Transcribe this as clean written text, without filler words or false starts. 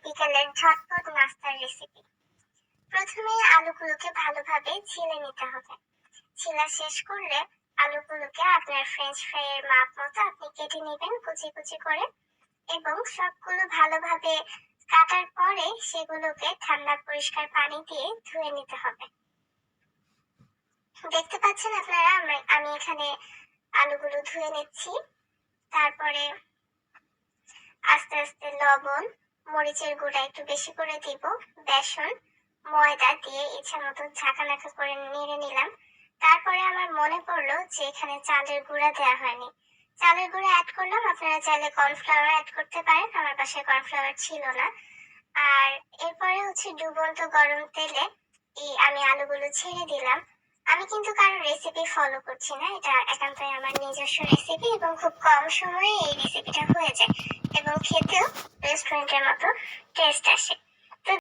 বিকেলের ঝটপট নাস্তার রেসিপি। প্রথমে আলুগুলোকে ভালোভাবে ছিলে নিতে হবে। ছিলা শেষ করলে আলুগুলোকে আপনার ফ্রেঞ্চ ফ্রাইয়ের মাপ মতো আপনি কেটে নেবেন কুচি কুচি করে, এবং সবগুলো ভালোভাবে কাটার পরে সেগুলোকে ঠান্ডা পরিষ্কার পানি দিয়ে ধুয়ে নিতে হবে। দেখতে পাচ্ছেন আপনারা আমি এখানে আলুগুলো ধুয়ে নিচ্ছি। তারপরে আস্তে আস্তে লবণ, মরিচের গুঁড়া একটু বেশি করে দিব, বেসন, ময়দা দিয়ে ইচ্ছা মতো ঝাঁকানাকা করে নেড়ে নিলাম। তারপরে আমার মনে পড়লো যে এখানে চালের গুঁড়া দেওয়া হয়নি। চালের গুঁড়া অ্যাড করলাম, আপনারা চাইলে কর্নফ্লাওয়ার অ্যাড করতে পারেন, আমার বাসায় কর্নফ্লাওয়ার ছিল না। আর এরপরে ডুবন্ত গরম তেলে আমি আলুগুলো ছেড়ে দিলাম। আমি কিন্তু কারো রেসিপি ফলো করছি না, এটা একান্তই আমার নিজস্ব রেসিপি এবং খুব কম সময়ে এই রেসিপিটা হয়ে যায় এবং খেতেও রেস্টুরেন্টের মতো টেস্ট আসে।